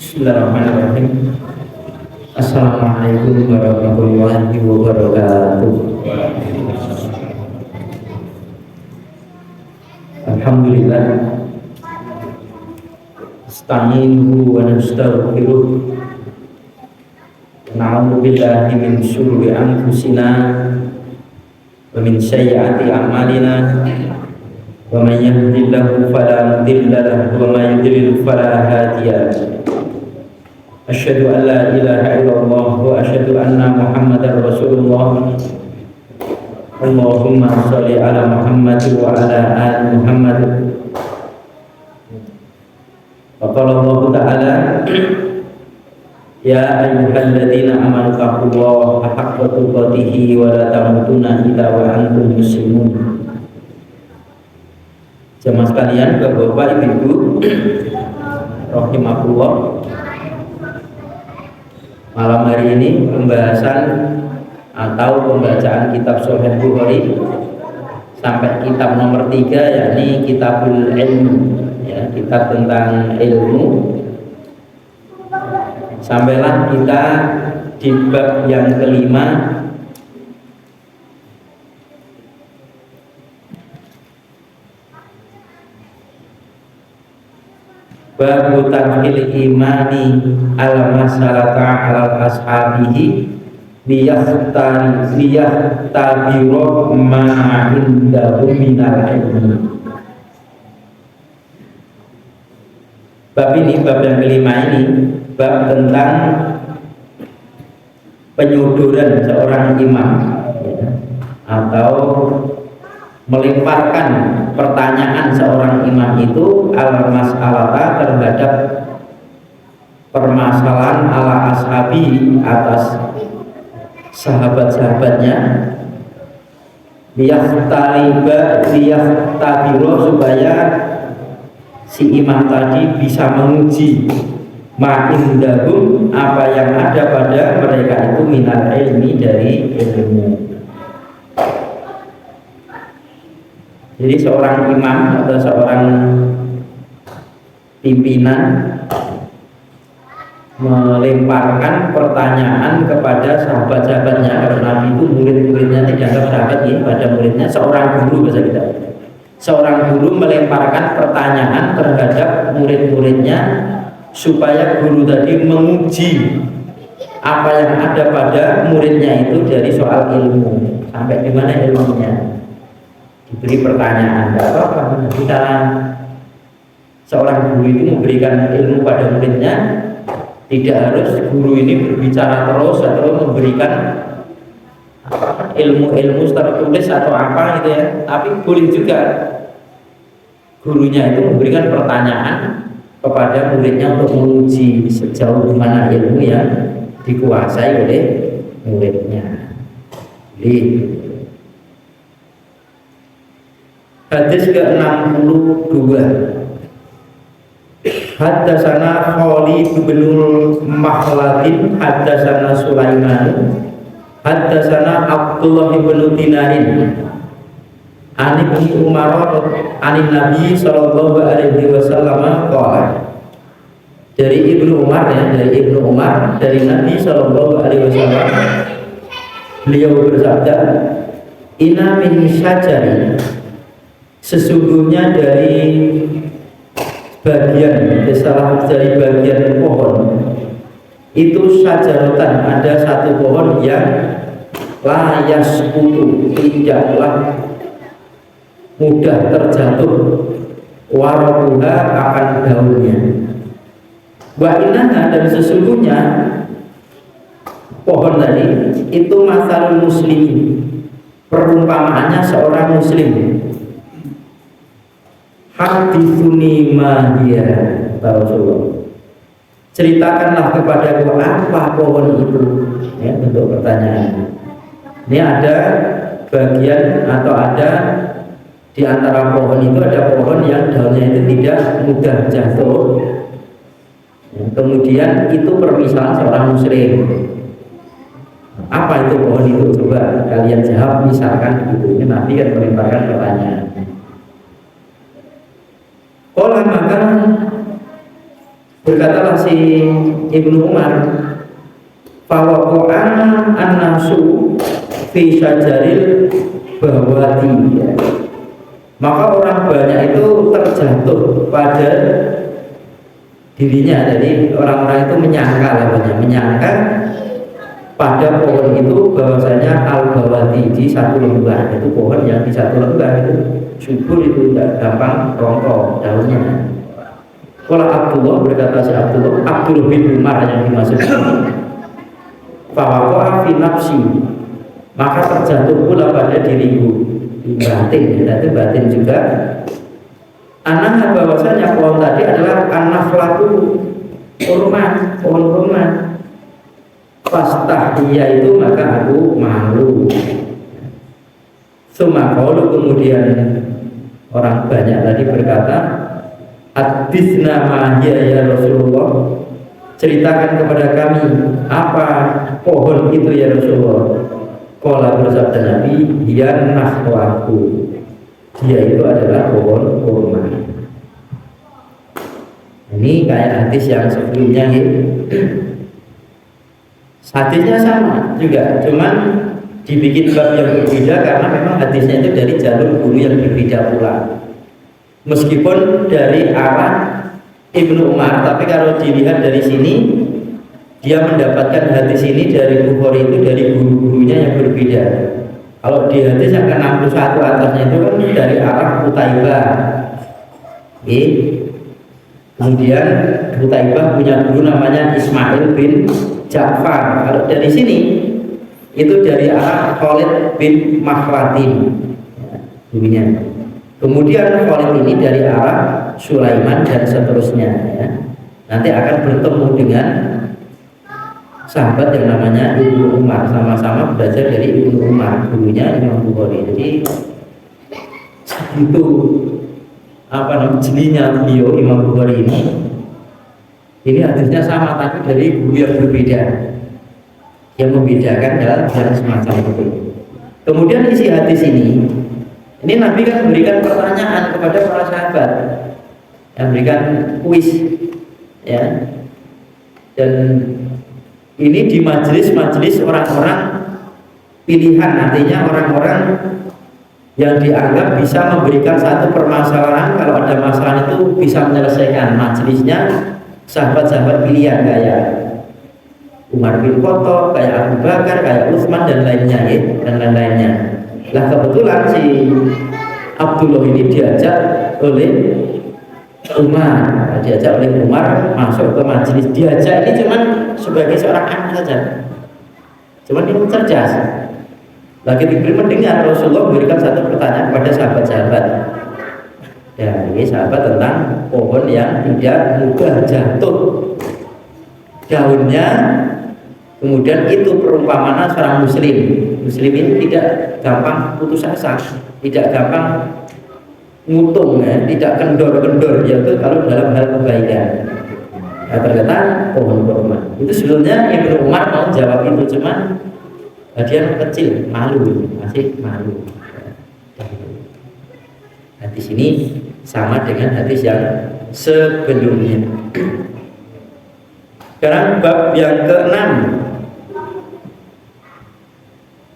Bismillahirrahmanirrahim. Assalamualaikum warahmatullahi wabarakatuh. Alhamdulillah. Astaghfiruhu wa nastaghfiruh. Na'udzu billahi min syururi anfusina wa min sayyiati a'malina. Wa may yahdihillahu fala mudilla lahu wa may yudlil fala hadiya lahu. Asyhadu an la ilaha illallah wa asyhadu anna Muhammadar Rasulullah. Allahumma shalli ala Muhammad wa ala ali Muhammad. Wa qala Allah ta'ala ya ayyuhalladzina amanu taqullaha haqqa tuqatih wa la tamutunna illa wa antum muslimun. Jemaah sekalian, Bapak Ibu rahimakumullah. Malam hari ini pembahasan atau pembacaan kitab Sahih Bukhari sampai kitab nomor 3, yakni Kitabul Ilmu, ya, kitab tentang ilmu. Sampailah kita di bab yang kelima, bab tanfil imani ala masalata ala ashabihi liyahtabiro ma'indahu minal ilmi. Bab ini, bab yang kelima ini, bab tentang penyuduran seorang imam, ya, atau melemparkan pertanyaan seorang imam itu al mas'alata terhadap permasalahan ala ashabi, atas sahabat-sahabatnya, liyahtabiro supaya si imam tadi bisa menguji ma'indahum, apa yang ada pada mereka itu minal ilmi, dari ilmu. Jadi seorang imam atau seorang pimpinan melemparkan pertanyaan kepada sahabat-sahabatnya, karena Nabi itu murid-muridnya tidak anggap sahabat ya, pada muridnya. Seorang guru, bahasa kita, seorang guru melemparkan pertanyaan terhadap murid-muridnya supaya guru tadi menguji apa yang ada pada muridnya itu dari soal ilmu, sampai di mana ilmunya. Diberi pertanyaan, tidak apa-apa. Kita seorang guru itu memberikan ilmu pada muridnya, tidak harus guru ini berbicara terus atau memberikan ilmu-ilmu tertulis atau apa gitu ya. Tapi boleh juga gurunya itu memberikan pertanyaan kepada muridnya untuk menguji sejauh mana ilmu yang dikuasai oleh muridnya. Jadi hadis ke-62, haddatsana Khalid bin Makhladin haddatsana Sulaiman haddatsana Abdullah bin Dinarin an Ibnu Umar an Nabi sallallahu alaihi wasallam qala. Dari Ibnu Umar, ya, dari Ibnu Umar, dari Nabi sallallahu alaihi wasallam, beliau bersabda, inna min syajari, sesungguhnya dari bagian pohon itu syajaratan, ada satu pohon yang la yasqutu, tidaklah mudah terjatuh, warabuha, akan daunnya, wa innaha, dan sesungguhnya pohon tadi itu masalul muslimin, perumpamaannya seorang muslim. Hadithuni mahia, Rasulullah, ceritakanlah kepadaku apa pohon itu, ya, bentuk pertanyaan. Ini ada bagian atau ada di antara pohon itu, ada pohon yang daunnya itu tidak mudah jatuh, ya, kemudian itu permisalan seorang muslim. Apa itu pohon itu? Coba kalian jawab, misalkan begitu. Ini Nabi kan melemparkan pertanyaan. Maka Berkatalah si Ibnu Umar, fawaqa'ana an-nasu fi syajaril bahwati, maka orang banyak itu terjatuh pada dirinya. Jadi orang-orang itu menyangka pada pohon itu bahwasanya al-bawati di satu lembah. Itu pohon yang di satu lembah itu subur, itu tidak gampang rontok daunnya. Kalau Abdullah, berkata si Abdullah bin Umar yang dimaksud fawaqa fi nafsi, maka terjatuh pula pada diriku, di batin, itu batin juga. Anak bahwasanya pohon tadi adalah an-nakhlatu, kurma, pohon kurma. Fastahiyya itu maka aku malu. Sumakolu, kemudian orang banyak tadi berkata, haditsna ma hiya ya Rasulullah, ceritakan kepada kami apa pohon itu ya Rasulullah. Qala, bersabda Nabi, hiya nahwaku, dia itu adalah pohon kurma. Ini kayak hadis yang sebelumnya gitu. Hadisnya sama juga, cuman dibikin bab yang berbeda karena memang hadisnya itu dari jalur guru yang berbeda pula. Meskipun dari arah Ibnu Umar, tapi kalau dilihat dari sini, dia mendapatkan hadis ini dari Bukhari itu dari guru-gurunya yang berbeda. Kalau di hadis yang ke-61 atasnya itu kan dari arah Qutaibah. Kemudian Qutaibah punya guru namanya Ismail bin Ja'far. Kalau dari sini itu dari arah Khalid bin Makhlatin, gurunya. Kemudian Khalid ini dari arah Sulaiman dan seterusnya, ya. Nanti akan bertemu dengan sahabat yang namanya Ibnu Umar, sama-sama belajar dari Ibnu Umar, gurunya Imam Bukhari. Jadi itu jelinya beliau Imam Bukhari ini hadisnya sama tapi dari guru yang berbeda, yang membedakan dalam hal semacam itu. Kemudian isi hadis ini Nabi kan memberikan pertanyaan kepada para sahabat, yang memberikan kuis, ya. Dan ini di majelis orang-orang pilihan, artinya orang-orang yang dianggap bisa memberikan satu permasalahan. Kalau ada masalah itu bisa menyelesaikan. Majelisnya sahabat-sahabat pilihan kayak Umar bin Khattab, kayak Abu Bakar, kayak Utsman dan lainnya, ya, dan lain-lainnya. Nah kebetulan si Abdullah ini diajak oleh Umar, masuk ke majelis. Diajak ini cuman sebagai seorang anak saja, cuman dia cerdas. Lagi mendengar Rasulullah memberikan satu pertanyaan kepada sahabat-sahabat. Ya, ini sahabat tentang pohon yang tidak mudah jatuh daunnya. Kemudian itu perumpamaan seorang muslim. Muslim ini tidak gampang putus asa, tidak gampang ngutung, ya, tidak kendor-kendor, yaitu kalau dalam hal kebaikan. Nah, ternyata pohon kurma itu sebetulnya Ibnu Umar mau jawab itu, cuman dia kecil, masih malu. Hadis ini sama dengan hadis yang sebelumnya. Sekarang bab yang ke-6,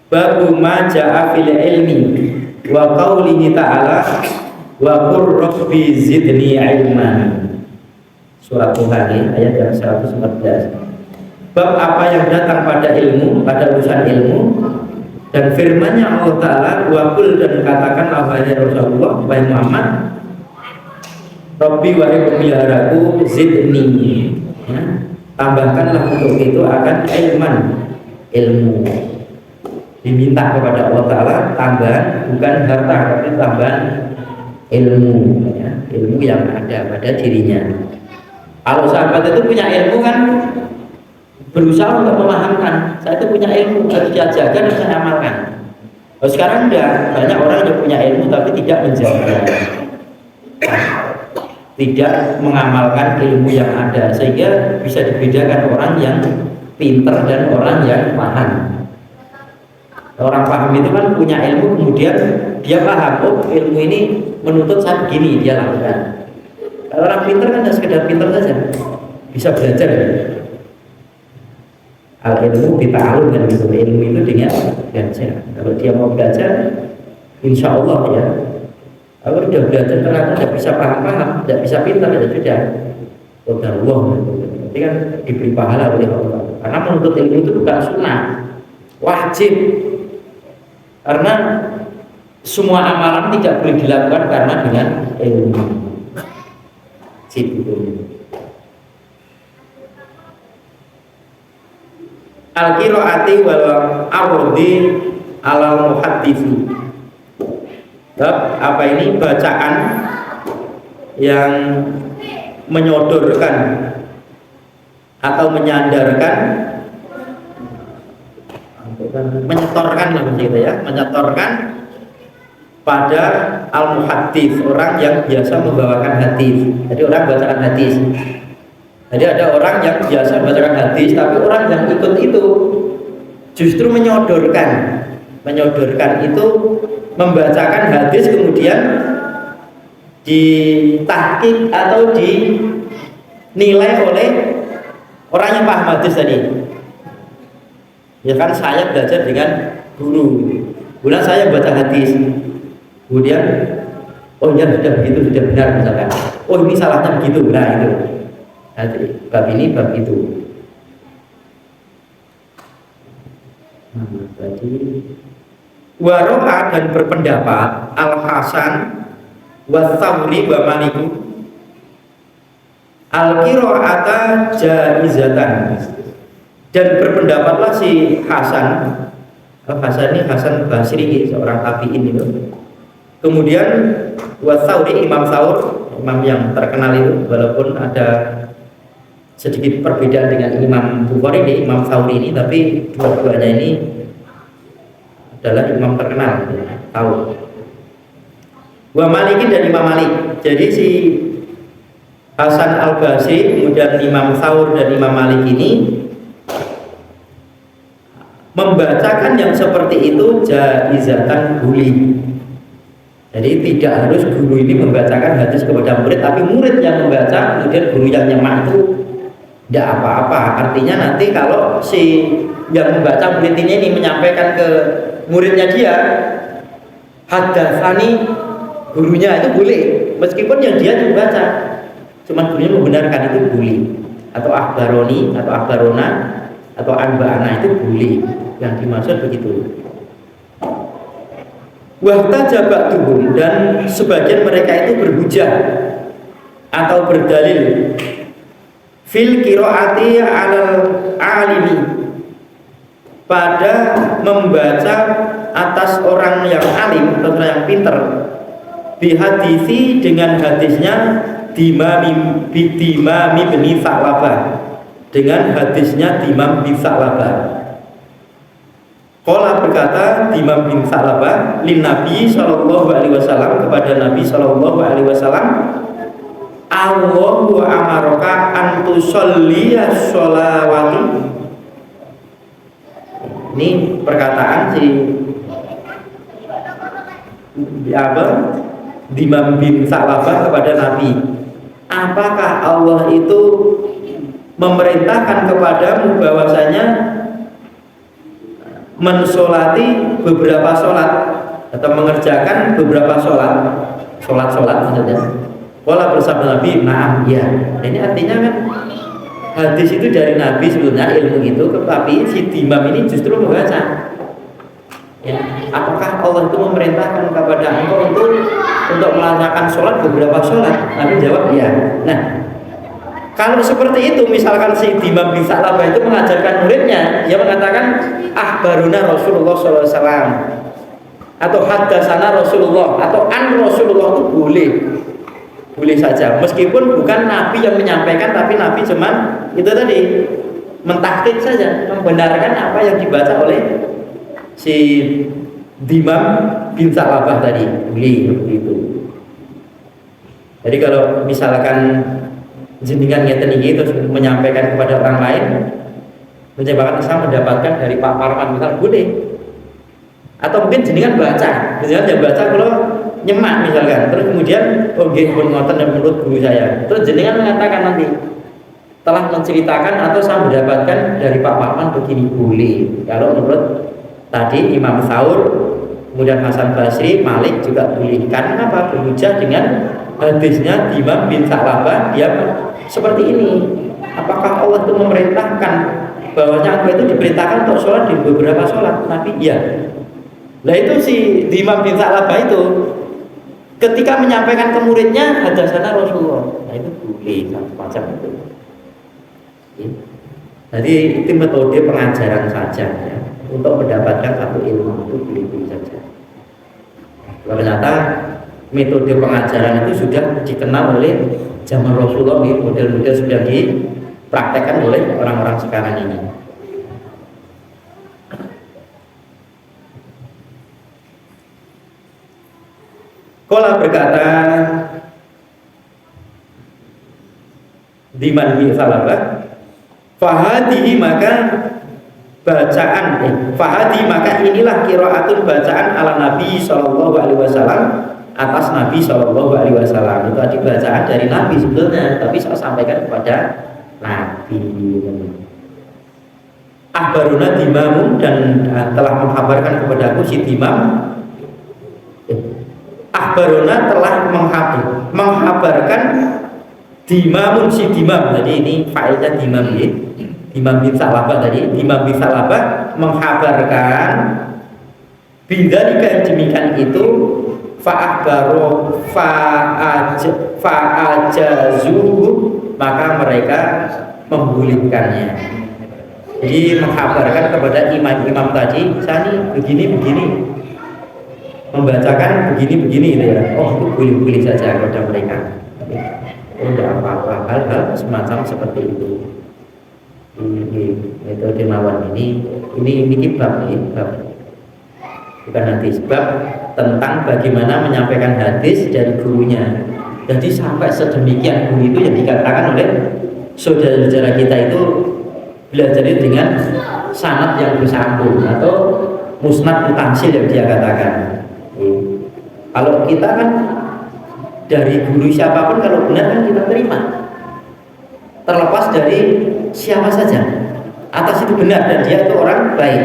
bab ma ja'a fil ilmi wa qaulihi ta'ala wa qur rabbi zidni ilman. Surat Tuhan ayat yang 114. Bab apa yang datang pada ilmu, pada urusan ilmu, dan firman-Nya Allah Ta'ala, wa qul, dan katakanlah wahai Rasulullah, wahai Muhammad, Rabbi wahai pemeliharaku, zidni, ya, tambahkanlah untuk itu akan ilman, ilmu. Diminta kepada Allah Ta'ala tambahan, bukan harta, tapi tambahan ilmu, ya, ilmu yang ada pada dirinya. Kalau sahabat itu punya ilmu kan berusaha untuk memahamkan, saya itu punya ilmu, harus diajarkan, harus saya amalkan. Sekarang enggak, banyak orang yang punya ilmu tapi tidak menjaga, tidak mengamalkan ilmu yang ada, sehingga bisa dibedakan orang yang pinter dan orang yang paham. Orang paham itu kan punya ilmu, kemudian dia paham, oh ilmu ini menuntut saya begini, dia lakukan. Kalau orang pinter kan hanya sekedar pinter saja, bisa belajar. Al ilmu bita'alum kan gitu. Ilmu itu dengan belajar. Kalau dia mau belajar, insya Allah ya. Kalau udah belajar ternyata tidak bisa paham-paham, tidak bisa pintar, ya sudah. Udah uang. Nanti kan diberi pahala oleh Allah. Karena menuntut ilmu itu bukan sunnah, wajib. Karena semua amalan tidak boleh dilakukan karena dengan ilmu. Gitu. Al-qiraati wal ardi alal muhadditsi. Apa ini bacaan yang menyodorkan atau menyandarkan, menyetorkan lah gitu ya, menyetorkan pada al-muhaddits, orang yang biasa membawakan hadis. Jadi orang bacaan hadis. Jadi ada orang yang biasa membacakan hadis, tapi orang yang ikut itu justru menyodorkan itu membacakan hadis kemudian ditahqiq atau dinilai oleh orang yang paham hadis tadi. Ya kan saya belajar dengan guru, kemudian saya baca hadis, kemudian oh ya sudah begitu, sudah benar misalkan. Oh ini salahnya begitu, nah itu. Bab ini bab itu. Waroha dan berpendapat Al Hasan wa Tsawri wa Maliku al qiraata jaizatan, dan berpendapatlah si Hasan. Al Hasan ini Hasan Basri, seorang tabi'in itu. Kemudian wa Tsawri, Imam Tsaur, imam yang terkenal itu, walaupun ada sedikit perbedaan dengan Imam Bukhari ini, Imam Tsauri ini, tapi dua-duanya ini adalah imam terkenal, tahu. Wa Malikin dan Imam Malik. Jadi si Hasan Al-Basri, kemudian Imam Tsaur dan Imam Malik ini membacakan yang seperti itu jaizatan guli. Jadi tidak harus guru ini membacakan hadis kepada murid, tapi murid yang membaca, kemudian guru yang nyemak itu tidak apa-apa. Artinya nanti kalau si yang membaca murid ini menyampaikan ke muridnya dia, hadatsani, gurunya itu boleh, meskipun yang dia membaca, cuma gurunya membenarkan, itu boleh. Atau akhbaroni, atau akhbarona, atau anba'ana, itu boleh. Yang dimaksud begitu. Wahtaja ba'duhum, dan sebagian mereka itu berhujah atau berdalil fil qiraati 'alal 'alimi, pada membaca atas orang yang alim atau orang yang pinter, bihadisi, dengan hadisnya Dimam bin Sa'labah, dengan hadisnya Dimam bin Sa'labah. Qala, berkata Dimam bin Sa'labah lin Nabi sallallahu alaihi wasallam, kepada Nabi sallallahu alaihi wasallam, Allahu amaraka an tusolliya sholawati. Ini perkataan si Dimam bin Sa'labah kepada Nabi. Apakah Allah itu memerintahkan kepadamu bahwasanya mensolati beberapa sholat atau mengerjakan beberapa sholat maksudnya. Wala, bersabda Nabi, na'am, ya. Ini artinya kan hadis itu dari Nabi sebetulnya, ilmu itu, tetapi si Dimam ini justru membaca. Ya, apakah Allah itu memerintahkan kepada engkau untuk melaksanakan sholat beberapa sholat? Nabi jawab ya. Nah, kalau seperti itu, misalkan si Dimam bin Sa'labah itu mengajarkan muridnya, dia mengatakan akhbaruna Rasulullah SAW, atau hadatsana Rasulullah, atau an Rasulullah, itu boleh saja, meskipun bukan Nabi yang menyampaikan, tapi Nabi cuman itu tadi mentahqiq saja, membenarkan apa yang dibaca oleh si Dimam bin Sa'labah tadi. Begitu. Jadi kalau misalkan jenengan ngeten iki terus menyampaikan kepada orang lain, mencoba saya mendapatkan dari Pak Parman misal, boleh. Atau mungkin jenengan baca kalau nyemak misalkan, terus kemudian oh nggih pun ngoten menurut guru saya, terus jenengan mengatakan nanti telah menceritakan atau saya mendapatkan dari Pak Pakman begini, boleh. Kalau menurut tadi Imam Tsaur, kemudian Hasan Basri, Malik juga boleh. Karena apa? Berhujjah dengan hadisnya Imam bin Sa'labah, dia seperti ini. Apakah Allah itu memerintahkan bahwasanya aku itu diperintahkan untuk sholat di beberapa sholat? Nabi iya. Nah itu si Imam bin Sa'labah itu ketika menyampaikan ke muridnya hadasana Rasulullah, nah itu boleh macam itu. Jadi itu metode pengajaran saja ya. Untuk mendapatkan satu ilmu itu boleh-boleh saja. Ternyata metode pengajaran itu sudah dikenal oleh zaman Rasulullah, model-model sudah dipraktekkan oleh orang-orang sekarang ini. Qala berkata Diman bin Sa'labah, fahadihi maka bacaan fahadi maka inilah qiraatun bacaan ala Nabi sallallahu alaihi wasallam, atas Nabi sallallahu alaihi wasallam. Itu tadi bacaan dari Nabi sebetulnya, tapi saya sampaikan kepada Nabi. Akhbaruna Dimamun, dan telah menghabarkan kepadaku si Dimam. Akhbaruna telah menghabarkan Dimamun si Dimam. Jadi ini failnya Dimam ya. Imam bin Sa'labah tadi, Imam bin Sa'labah menghabarkan bidzalika yang demikian itu fa'akhbaru fa'ajazuhu, maka mereka membolehkannya. Jadi menghabarkan kepada imam-imam tadi, saya ini begini-begini, membacakan begini-begini gitu ya. Oh itu boleh-boleh saja kepada mereka. Oh tidak apa-apa, hal-hal semacam seperti itu. Metode mawon ini bab bukan hadis, bab tentang bagaimana menyampaikan hadis dari gurunya. Jadi sampai sedemikian guru itu yang dikatakan oleh saudara-saudara kita itu belajar dengan sanad yang bersambung atau musnad mutansil yang dia katakan. Kalau kita kan dari guru siapapun kalau benar kan kita terima, terlepas dari siapa saja, atas itu benar dan dia itu orang baik,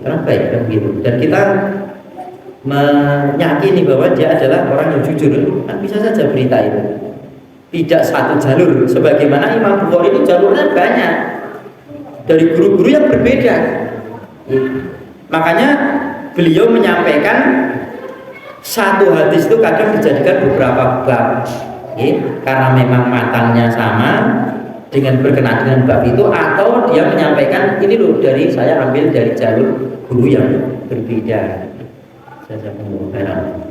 orang baik kan begitu. Dan kita meyakini bahwa dia adalah orang yang jujur, kan bisa saja berita itu tidak satu jalur. Sebagaimana Imam Bukhari itu jalurnya banyak dari guru-guru yang berbeda. Makanya beliau menyampaikan satu hadis itu kadang dijadikan beberapa bab. Karena memang matanya sama dengan berkenaan dengan bab itu, atau dia menyampaikan ini loh dari saya ambil dari jalur guru yang berbeda. Saya mengumpulkan.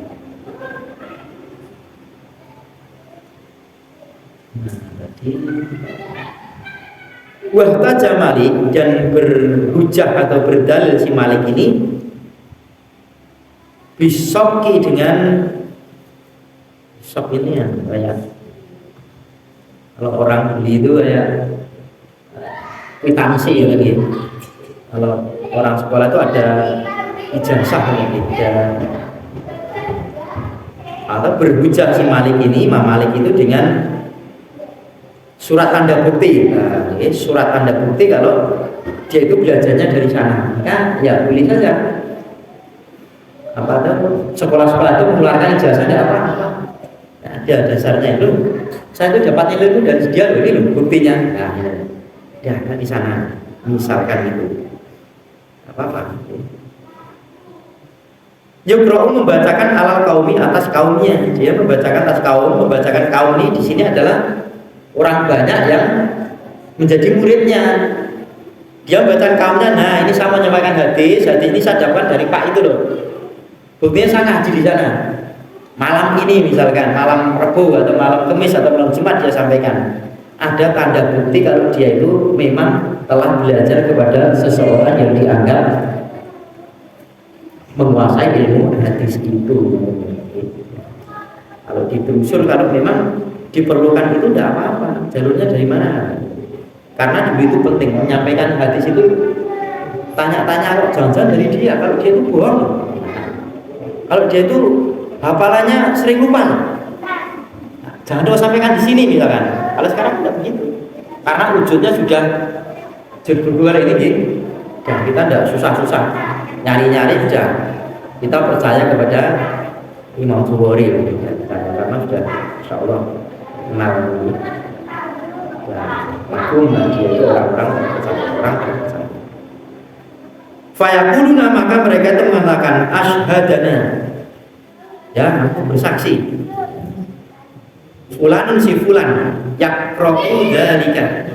Wahtaja Malik, dan berhujah atau berdalil si Malik ini bisoki dengan sok ini ya, kayak kalau orang beli itu kayak kwitansi ya lagi. Kalau orang sekolah itu ada ijazah lagi, atau berhujah si Malik ini, Imam Malik itu dengan surat tanda bukti. Nah, surat tanda bukti kalau dia itu belajarnya dari sana, kan ya boleh saja. Apa tuh sekolah-sekolah itu mengeluarkan ijazahnya apa? Ya dasarnya itu saya itu dapat nilai itu dari dia loh, ini loh buktinya. Nah, ya kan di sana misalkan itu apa-apa. Yukra'u membacakan alal kaumi, atas kaumnya. Dia membacakan atas kaum, membacakan kaum ini di sini adalah orang banyak yang menjadi muridnya. Dia membacakan kaumnya. Nah, ini saya menyampaikan hadis ini saya dapatkan dari Pak itu loh. Buktinya saya ngaji di sana. Malam ini misalkan, malam Rabu atau malam Kamis atau malam Jumat dia sampaikan. Ada tanda bukti kalau dia itu memang telah belajar kepada seseorang yang dianggap menguasai ilmu hadis itu. Kalau ditelusur, kalau memang diperlukan itu tidak apa-apa. Jalurnya dari mana? Karena itu penting menyampaikan hadis itu. Tanya-tanya kok jangan-jangan dari dia. Kalau dia itu bohong. Kalau dia itu hafalannya sering lupa. Jangan doa sampaikan di sini misalkan. Kalau sekarang tidak begitu. karena wujudnya sudah judul ini, dan kita tidak susah-susah nyari-nyari, sudah kita percaya kepada Imam Bukhari karena sudah insya Allah kenal maklum dia itu orang-orang fayaquluna, maka mereka itu mengatakan asyhadana, ya aku bersaksi, fulanun si fulan yaqra'u dzalika,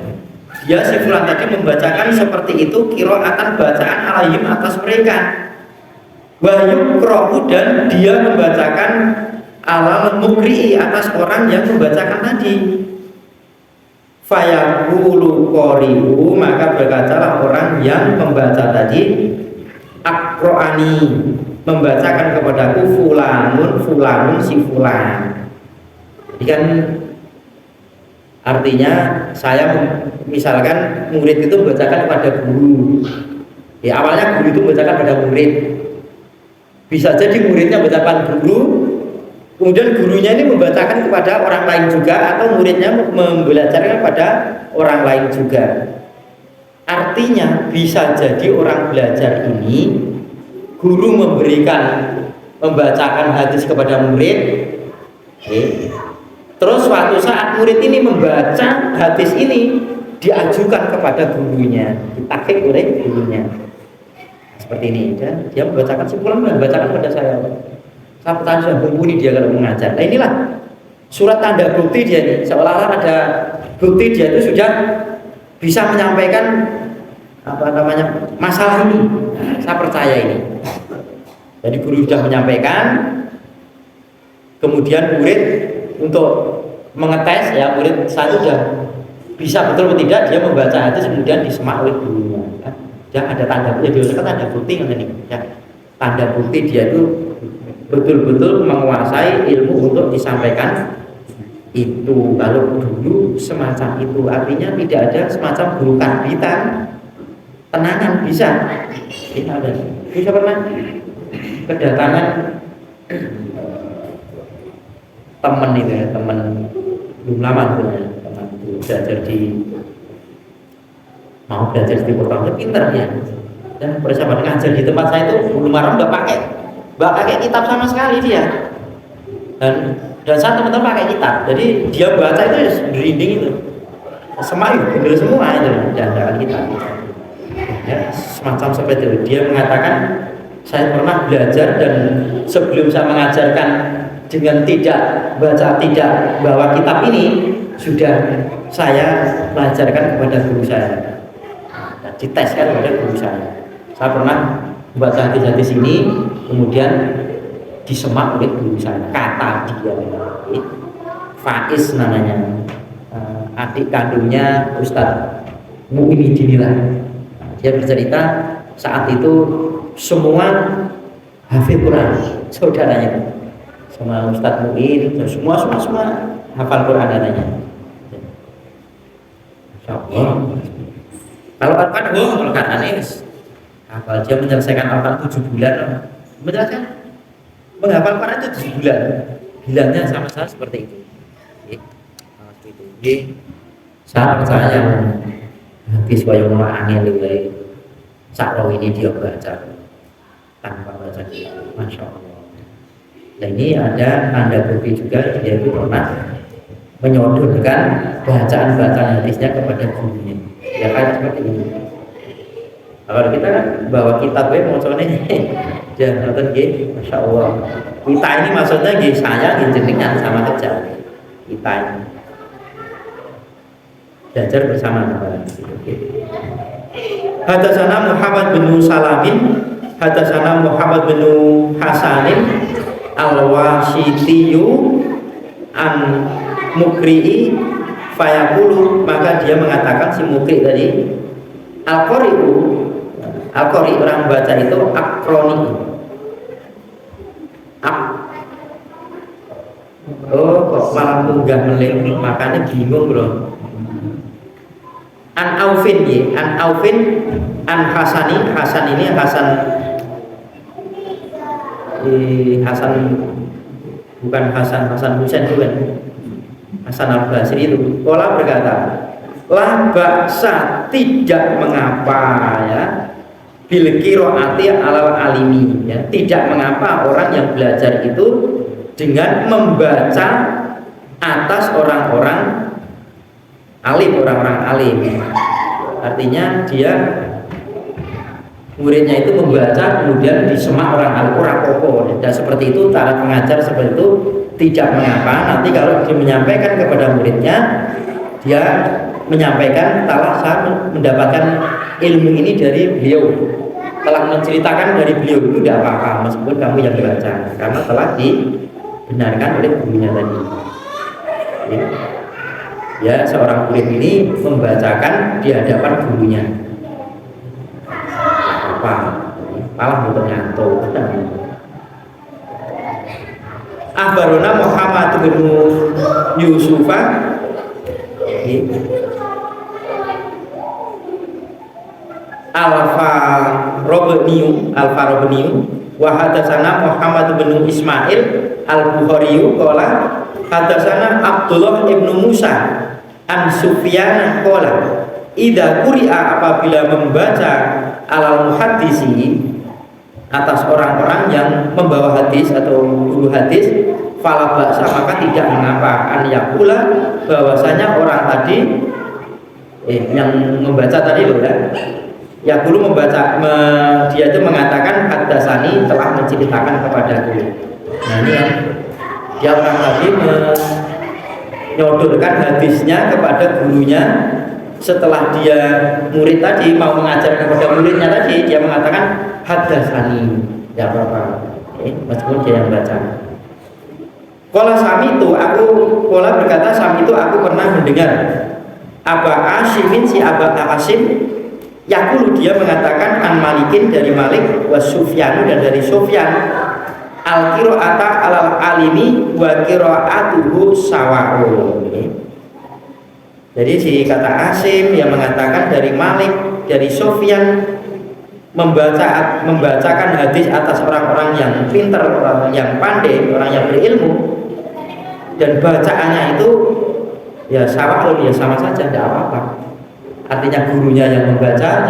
dia si fulan tadi membacakan seperti itu, qiraatan bacaan alaihim atas mereka, wa yuqra'u, dan dia membacakan alal mukri'i atas orang yang membacakan tadi. Fayaqulu qari'u, maka berkatalah orang yang membaca tadi, aqra'ani, membacakan kepadaku fulanun si fulan. Jadi kan artinya saya misalkan murid itu membacakan kepada guru, ya awalnya guru itu membacakan pada murid, bisa jadi muridnya membacakan guru, kemudian gurunya ini membacakan kepada orang lain juga, atau muridnya membelajarkan kepada orang lain juga. Artinya bisa jadi orang belajar ini, guru membacakan hadis kepada murid, terus suatu saat murid ini membaca hadis ini, diajukan kepada gurunya, ditakik oleh gurunya. Seperti ini, dan dia membacakan simpulan, membacakan kepada saya sudah mumpuni dia kalau mengajar. Nah inilah surat tanda bukti dia ini, seolah-olah ada bukti dia itu sudah bisa menyampaikan masalah ini. Nah, saya percaya ini. Jadi guru sudah menyampaikan, kemudian murid untuk mengetes, ya murid saya sudah bisa betul atau tidak dia membaca hadis, kemudian disemak oleh gurunya. Ya, ada tanda bukti, dia tanda bukti ini. Ya, tanda bukti dia itu betul-betul menguasai ilmu untuk disampaikan itu. Kalau dulu semacam itu, artinya tidak ada semacam guru karbitan, tenangan bisa. Kita ada, bisa pernah kedatangan teman itu ya, teman belum lama tuh ya, teman itu belajar mau belajar di kota, pintar ya, dan bersama ngajar di tempat saya itu belum marah nggak pakai kitab sama sekali dia, dan saya teman-teman pakai kitab, jadi dia baca itu merinding itu, semak itu bener semua itu, dan kitab ya, semacam seperti itu. Dia mengatakan saya pernah belajar, dan sebelum saya mengajarkan dengan tidak bawa kitab ini, sudah saya pelajarkan kepada guru saya, diteskan kepada guru saya. Saya pernah membaca hadis-hadis ini, kemudian disemak oleh guru saya. Kata dia, Faiz namanya, adik kandungnya Ustadz Mu'minidinillah. Dia bercerita saat itu semua hafid Quran, saudaranya, sama Ustadz Mu'in, semua hafal Quran katanya. Insyaallah. Kalau Al-Quran ini hafal, dia menyelesaikan Al-Quran 7 bulan, menghafal Quran itu 7 bulan. Bilangnya sama saya seperti itu. Saya percaya habis kaya mau angel wae. Sakro ini dia baca tanpa baca kitab. Masya Allah. Nah ini ada tanda bukti juga, dia itu pernah menyodorkan bacaan-bacaan hadisnya kepada gurunya. Ya kayak seperti ini. Kalau kita kan bawa kitab mau soalnya jangan nonton gitu, Masya Allah. Kita ini maksudnya gitu, saya jenengan sama kerja kita ini belajar bersama. Hadatsana Muhammad bin Salamin, hadatsana Muhammad bin Hasanin al-Wasitiyu an Mukri'i fayaqulu, maka dia mengatakan si Mukri tadi, Al-Qari orang baca itu akroni. Oh kok malah munggah meleng, makanya bingung bro. An Aufin an Hasani, Hasan ini Hasan bukan Hasan Husain bukan, Hasan Al-Basri itu. Pola berkata la ba'sa, tidak mengapa ya, bil qiraati alal alimi ya, tidak mengapa orang yang belajar itu dengan membaca atas orang-orang alim, orang-orang alim. Artinya dia muridnya itu membaca kemudian disemak orang alim, orang pokok. Dan seperti itu, cara pengajar seperti itu tidak mengapa. Nanti kalau dia menyampaikan kepada muridnya, dia menyampaikan telah saya mendapatkan ilmu ini dari beliau, telah menceritakan dari beliau, itu tidak apa-apa meskipun kamu yang baca, karena telah dibenarkan oleh gurunya tadi. Ya, seorang murid ini membacakan di hadapan gurunya, apa malah untuk ngantuk. Akhbarona Muhammad bin Yusufa Al-Farobniyu wa hadatsana Muhammad bin Ismail Al-Bukhari qala hadatsana Abdullah ibnu Musa an Sufyan qala idza quri'a, apabila membaca alal muhaddisi atas orang-orang yang membawa hadis atau guru hadis, fala ba'sa, maka tidak mengapa an yaqula, bahwasanya orang tadi yang membaca tadi loh ya guru membaca dia itu mengatakan hadatsani, telah menceritakan kepadaku. Nah ini yang dia orang tadi menyodorkan hadisnya kepada gurunya. Setelah dia murid tadi mau mengajar kepada muridnya tadi, dia mengatakan hadatsani, ya apa-apa, meskipun dia yang baca. Qala samitu, aku Qala berkata samitu, aku pernah mendengar Aba Asimin, si Aba Asim yaqulu, dia mengatakan an Malikin, dari Malik, wa Sufyanu, dan dari Sufyan, al qiraata alal alimi wa qiraatuhu sawa'un. Jadi si kata Asim yang mengatakan dari Malik, dari Sufyan, membacakan hadis atas orang-orang yang pintar, orang yang pandai, orang yang berilmu, dan bacaannya itu ya sawa'un, ya sama saja, tidak apa-apa. Artinya gurunya yang membaca,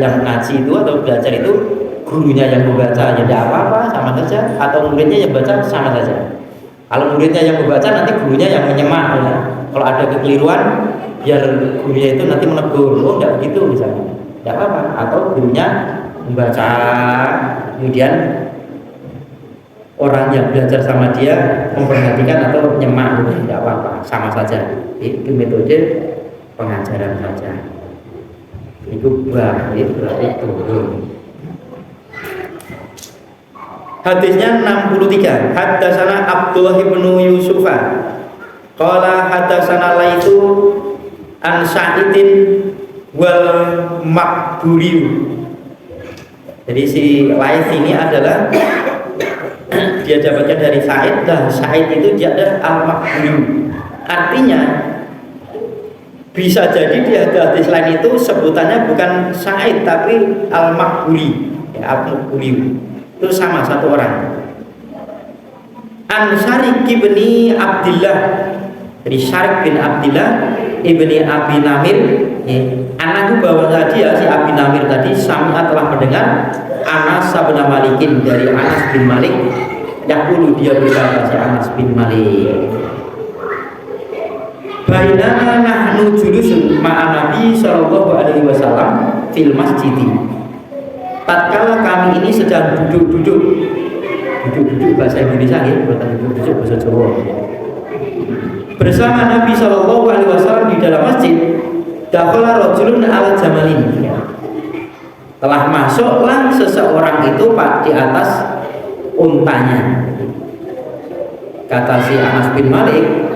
yang ngaji itu atau belajar itu gurunya yang membaca, ya tidak apa-apa, sama saja. Atau muridnya yang baca, sama saja. Kalau muridnya yang membaca, nanti gurunya yang menyemak ya. Kalau ada kekeliruan, biar gurunya itu nanti menegur, oh tidak begitu misalnya, tidak apa-apa. Atau gurunya membaca, kemudian orang yang belajar sama dia memperhatikan atau menyemak, tidak apa-apa, sama saja. Itu metode pengajaran saja. Itu berarti turun. Hadisnya 63. Hadatsana Abdullah bin Yusufa qala hadatsana Laitu an Sa'idin wal Maqburi. Jadi si Lais ini adalah dia dapatkan dari Sa'id, dan Sa'id itu dia adalah al-Maqburi. Artinya bisa jadi di hadis lain itu sebutannya bukan Sa'id tapi al-Maqburi, ya, al-Maqburi. Itu sama satu orang. An Syarik ibni Abdillah, dari Syarik bin Abdillah ibni Abi Namir, anakku bahwa tadi ya, si Abi Namir tadi Sami'a telah mendengar Anas bin Malikin, dari Anas bin Malik, yaqulu, dia berkata, si Anas bin Malik, bainana nahnu julusun ma'an Nabi sallallahu alaihi wasallam fil masjidi. Tatkala kami ini sedang duduk bahasa Indonesia ya, bukan duduk bahasa Jawa, bersama Nabi Shallallahu Alaihi Wasallam di dalam masjid. Dakhala rajulun ala jamalin, telah masuklah seseorang itu di atas untanya. Kata si Anas bin Malik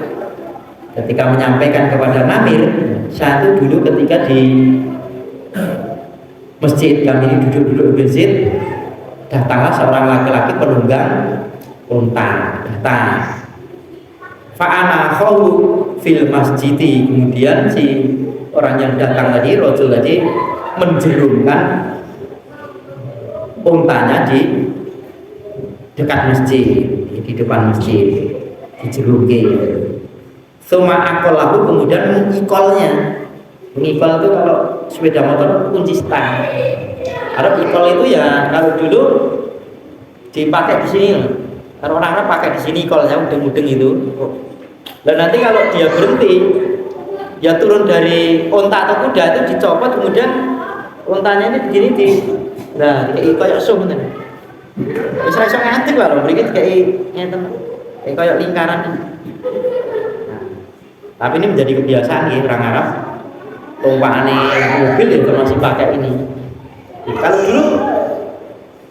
ketika menyampaikan kepada Namir, saya itu dulu ketika di masjid, kami ini duduk di masjid, datanglah seorang laki-laki penunggang unta, datang. Fa'ana khawu fil masjidi, kemudian si orang yang datang tadi, rojul tadi, menjerumkan untanya di dekat masjid, di depan masjid, dijerumkan. Suma akolahu, kemudian mengikolnya, Ngikol itu kalau sepeda motor kunci stang. Kalau ikol itu ya kalau dulu dipakai di sini. Kalau orang-orang pakai di sini ikolnya mudeng-mudeng itu. Dan nanti kalau dia berhenti, ya turun dari onta atau kuda itu dicopot, kemudian ontanya ini begini nah kayak kayak sum kan. Bisa ngantik lah loh, berikut kayak ngeten, kayak lingkaran. Nah, tapi ini menjadi kebiasaan ya orang Arab. Tumpahannya mobil itu masih pakai ini. Kalau dulu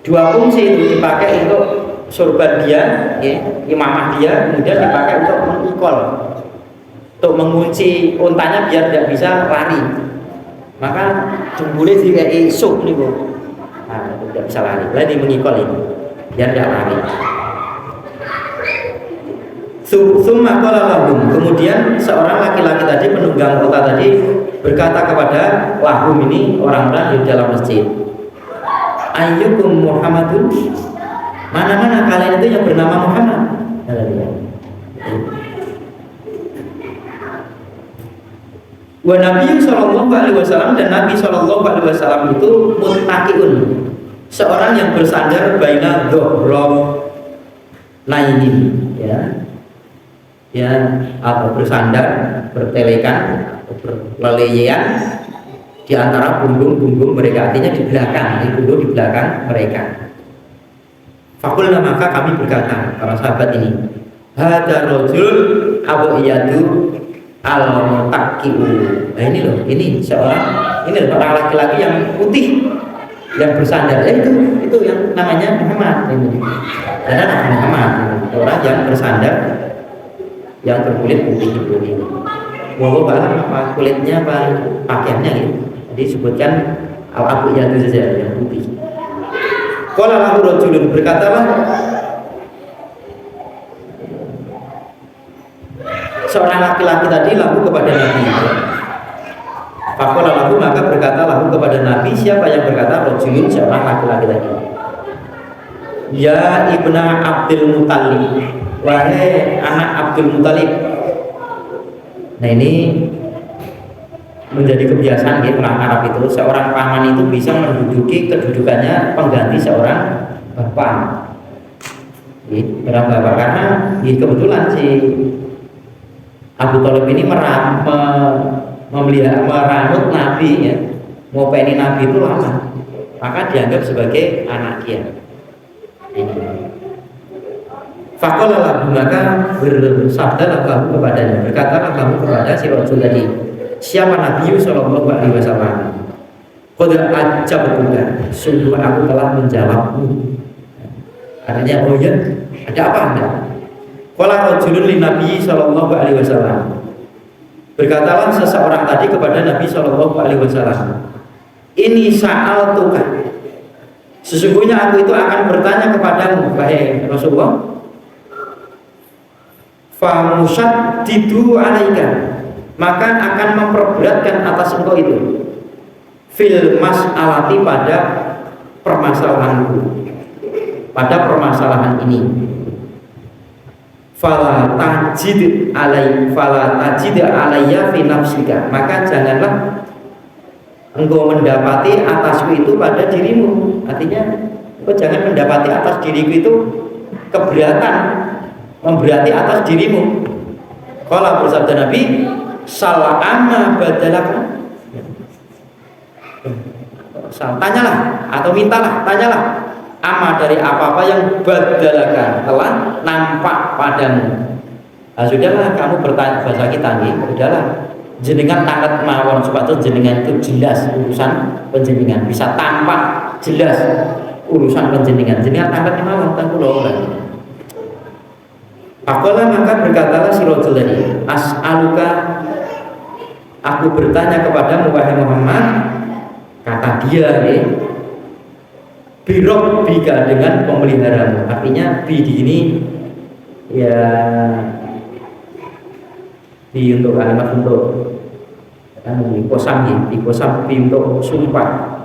dua fungsi itu dipakai untuk sorban dia, ya, imamah dia, kemudian dipakai untuk mengikol, untuk mengunci untanya biar tidak bisa lari. Maka jempolnya dikai sup nih bu, nah, tidak bisa lari. Lalu mengikol ini biar tidak lari. Summa qala lahum, kemudian seorang laki-laki tadi penunggang kota tadi berkata kepada lahum ini orang-orang di dalam masjid, ayyukum Muhammadun, mana-mana kalian itu yang bernama Muhammad. Wa Nabi sallallahu alaihi wasallam, dan Nabi sallallahu alaihi wasallam itu muttaqiun, seorang yang bersandar baina dhuhra nainin, ya atau bersandar, bertelekan, berleleyan di antara punggung-punggung mereka, artinya di belakang, di punggung di belakang mereka. Fakulna, maka kami berkata, para sahabat ini, hada rojul abu iyadu al-mutaqiu. Nah ini loh, ini orang laki-laki yang putih yang bersandar, itu yang namanya Muhammad. Karena Nabi Muhammad, orang yang bersandar, yang berkulit putih ini. Walau apa kulitnya apa pakaiannya gitu. Jadi disebutkan al-abu iyadu saja yang putih. Qala lahu rajulun, berkatalah seorang laki-laki tadi lahu kepada Nabi. Faqala lahu, maka berkata lahu kepada Nabi, siapa yang berkata? Rajulun, seorang laki-laki tadi. Ya ibna Abdul Muttalib, wahai anak Abdul Muttalib. Nah ini menjadi kebiasaan ya orang Arab itu, seorang paman itu bisa menduduki kedudukannya pengganti seorang bapak. Seorang bapak, karena kebetulan si Abu Thalib ini meramut Nabi ya, mau pengen Nabi itu lama, maka dianggap sebagai anak dia. Faqala, maka bersabdalah kamu kepadanya, berkatalah kamu kepada si Rasul tadi, siapa Nabi sallallahu alaihi wasallam? Qad ajabtuka, sungguh aku telah menjawabmu. Artinya, oh ya, ada apa Anda? Qala rajulun lin Nabi sallallahu alaihi wasallam, berkatalah seseorang tadi kepada Nabi sallallahu alaihi wasallam, ini sa'altuka, sesungguhnya aku itu akan bertanya kepadamu wahai Rasulullah, famusaddidu alaika, maka akan memperberatkan atas engkau itu, fil mas'alati, pada permasalahanku, pada permasalahan ini. Fala tajid alayya fi nafsika, maka janganlah engkau mendapati atasku itu pada dirimu. Artinya engkau jangan mendapati atas diriku itu keberatan, memberati atas dirimu. Kalau bersabda Nabi, salama badalaka, tanyalah atau mintalah, tanyalah ama dari apa-apa yang badalaka, telah nampak padamu. Nah, sudahlah kamu bertanya, bahasa kita nih, sudahlah jenengan tangkat mawon supaya jenengan itu jelas urusan penjenengan, bisa tampak jelas urusan penjenengan, jenengan tangkat mawon tangku loh. Pakola, maka berkatalah si Rasul tadi, as'aluka, aku bertanya kepadamu wahai Muhammad, kata dia nih, birok bika, dengan pemeliharamu. Artinya bi di ini ya bi untuk kalimat untuk kosam nih, di kosam bi untuk sumpah,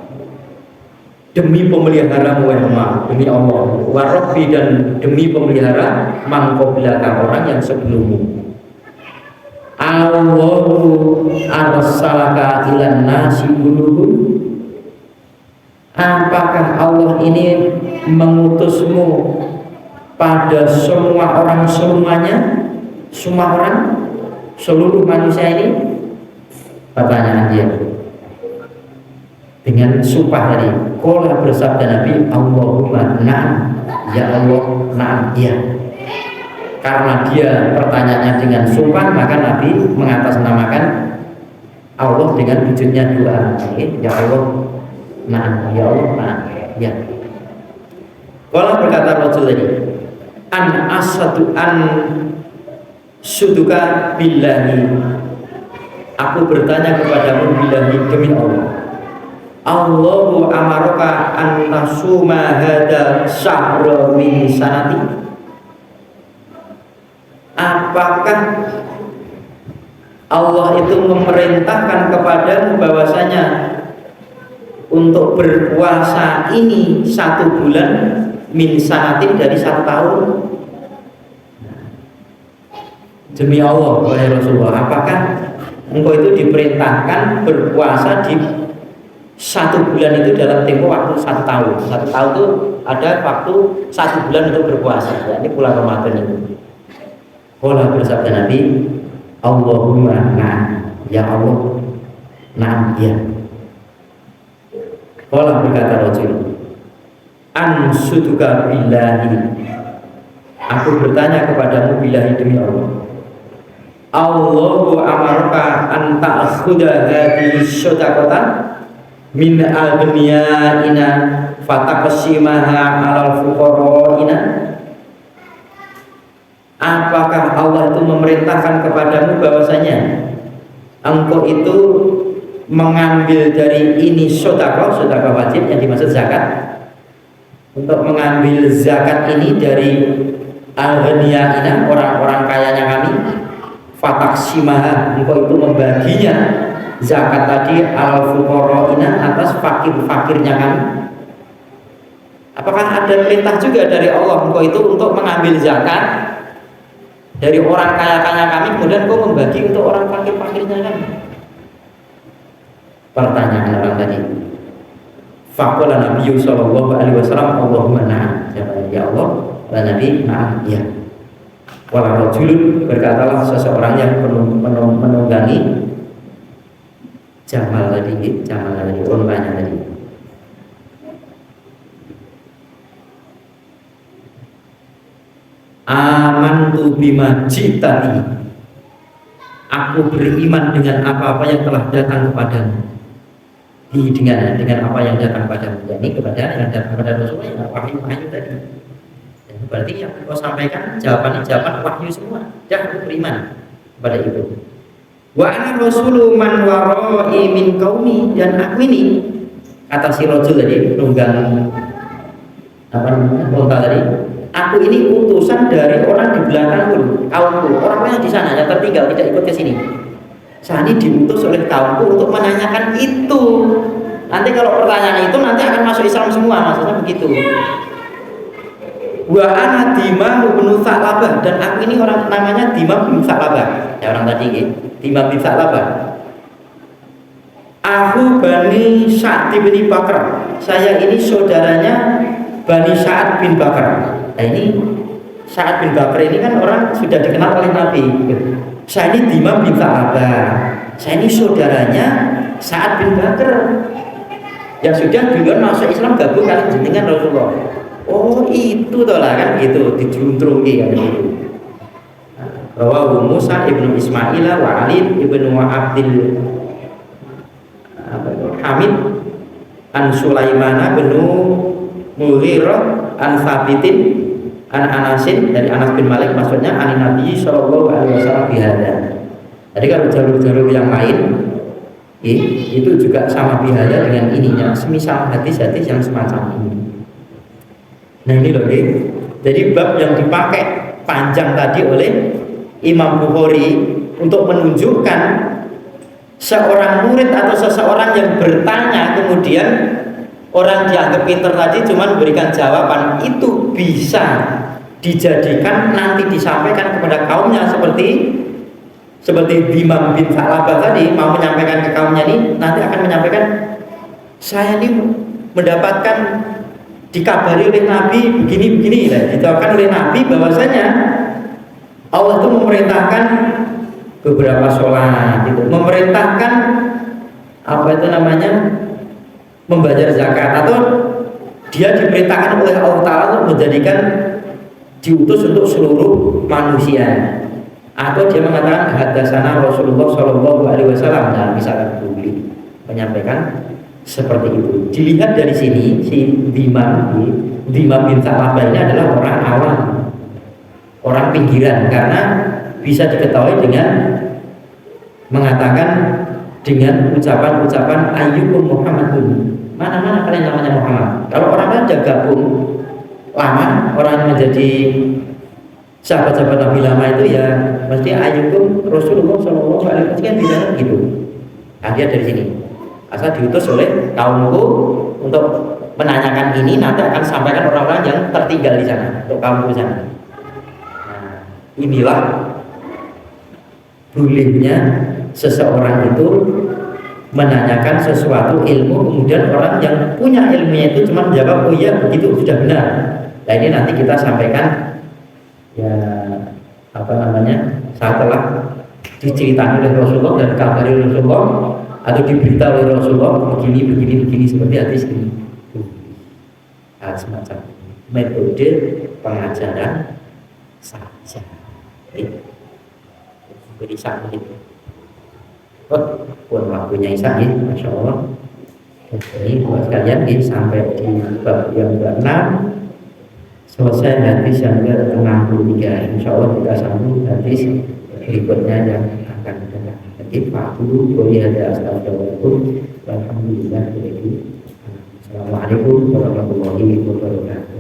demi pemeliharamu wahai Muhammad, demi Allah, warabbi, dan demi pemelihara mangkobilaka, orang yang sebelummu, Allahu arsalaka ilan nasi buluhum, apakah Allah ini mengutusmu pada semua orang semuanya, semua orang, seluruh manusia ini? Pertanyaan dia dengan sumpah tadi. Qala bersabda Nabi, Allahumma na'am, ya Allah, na'am, ya. Karena dia pertanyaannya dengan sumpah, maka Nabi mengatasnamakan Allah dengan wujudnya doa. Ya Allah, na'am, ya Allah, na'am, ya. Qala berkata Rasul tadi, an asadu an suduka billahi, aku bertanya kepadamu billahi, demi Allah. Allahu amaraka an nasuma hada syahra min sanati, apakah Allah itu memerintahkan kepadamu bahwasanya untuk berpuasa ini 1 bulan min sanatin, dari 1 tahun? Demi Allah, wahai Rasulullah, apakah engkau itu diperintahkan berpuasa di 1 bulan itu dalam tempo waktu 1 tahun? 1 tahun itu ada waktu 1 bulan untuk berpuasa, ya, ini bulan Ramadan itu. Qala bersabda Nabi, Allahumma na'am, ya Allah, na'am, ya. Qala berkata Rasul, ansuduka billahi, aku bertanya kepadamu billahi, demi Allah. Allahu amaraka an ta'khudha hadhihi shadaqata min agniyaina fataqsimaha 'alal fuqara'ina, apakah Allah itu memerintahkan kepadamu bahwasanya engkau itu mengambil dari ini sedekah wajib yang dimaksud zakat, untuk mengambil zakat ini dari al-ghaniyaina, orang-orang kayanya kami, fataksimaha, engkau itu membaginya zakat tadi al-fuqara'ina, atas fakir-fakirnya kami. Apakah ada perintah juga dari Allah engkau itu untuk mengambil zakat dari orang kaya-kaya kami, kemudian engkau membagi untuk orang fakir-fakirnya kami? Pertanyaan orang tadi. Faqala Nabi sallallahu alaihi wasallam, Allahumma na'am, ya Allah, wa Nabi, na'am, ya. Wala rajulun, berkatalah seseorang yang menunggangi Jamal tadi, untanya tadi. Amantu bima jitani, aku beriman dengan apa-apa yang telah datang kepadamu. Dengan apa yang datang padamu, yakni kepada yang datang kepada Rasulullah, yang wahyu tadi. Dan berarti yang kau sampaikan jawaban wahyu semua. Jangan aku beriman pada itu. Wa ana rasulu man wara'i min qaumi, dan aku ini, kata si Rasul tadi, nunggang apa namanya, unta tadi, aku ini utusan dari orang di belakangku, kaumku, orang yang di sana yang tertinggal tidak ikut ke sini. Saya ini diutus oleh kaumku untuk menanyakan itu. Nanti kalau pertanyaan itu nanti akan masuk Islam semua, maksudnya begitu. Wa ana Dimam bin Sa'labah, dan aku ini orang namanya Dimam bin Sa'labah. Ya, orang tadi Dimam bin Sa'labah. Aku Bani Sa'd bin Bakar. Saya ini saudaranya Bani Sa'd bin Bakar. Nah, ini Sa'd bin Bakar ini kan orang sudah dikenal oleh Nabi. Saya ini Dimam bin Sa'labah. Saya ini saudaranya Sa'd bin Bakar yang sudah duluan masuk Islam, gabung kali jenengan Rasulullah. Oh itu toh lah, kan gitu, dijuntrungi kan gitu. Rawahu Musa ibnu Ismail wa Ali ibnu Abdil Hamid an Sulaimana bin Mughirah an Sabitin an Anasin, dari Anas bin Malik, maksudnya an Nabi sallallahu alaihi wasallam bihada. Jadi kalau jalur-jalur yang lain itu juga sama bihada dengan ininya, semisal hadis-hadis yang semacam ini. Nah ini loh, jadi bab yang dipakai panjang tadi oleh Imam Bukhari untuk menunjukkan seorang murid atau seseorang yang bertanya kemudian orang dianggap pinter tadi cuma memberikan jawaban, itu bisa dijadikan nanti disampaikan kepada kaumnya seperti seperti Imam bin Sa'labah tadi mau menyampaikan ke kaumnya ini, nanti akan menyampaikan, saya ini mendapatkan dikabari oleh Nabi begini-begini, ditawarkan oleh Nabi bahwasanya Allah itu memerintahkan beberapa sholat, gitu, memerintahkan apa itu namanya membayar zakat, atau dia diperintahkan oleh Allah Ta'ala untuk menjadikan diutus untuk seluruh manusia, atau dia mengatakan hadasana Rasulullah Shallallahu Alaihi Wasallam. Nah, misalkan publik menyampaikan seperti itu. Dilihat dari sini, si Dimam bin Sa'labah ini adalah orang awam, orang pinggiran, karena bisa diketahui dengan mengatakan dengan ucapan-ucapan ayyukum Muhammadun, mana kalian namanya Muhammad. Kalau orang aja gabung lama, orang menjadi sahabat-sahabat Nabi lama itu ya mesti ayyukum Rasulullah Shallallahu Alaihi Wasallam, bisa gitu. Dia dari sini asal diutus oleh kaumku untuk menanyakan ini, nanti akan sampaikan orang-orang yang tertinggal di sana untuk kaumku di sana. Nah, inilah bolehnya seseorang itu menanyakan sesuatu ilmu, kemudian orang yang punya ilmunya itu cuma menjawab oh iya begitu, sudah benar. Nah ini nanti kita sampaikan ya apa namanya setelah diceritakan oleh Rasulullah dan kabari Rasulullah atau diberitahu oleh Rasulullah begini seperti hadis ini. Nah, semacam metode pengajaran saja. Beri sakit. Oh, pun waktunya Isa ya, Masya Allah. Jadi buat kalian ini sampai di bab yang ke-6 selesai hadis yang ke-63. Insya Allah kita sambung hadis berikutnya yang akan datang. Jadi fakulu boleh ada astagfirullahaladzim. Alhamdulillah. Assalamualaikum warahmatullahi wabarakatuh.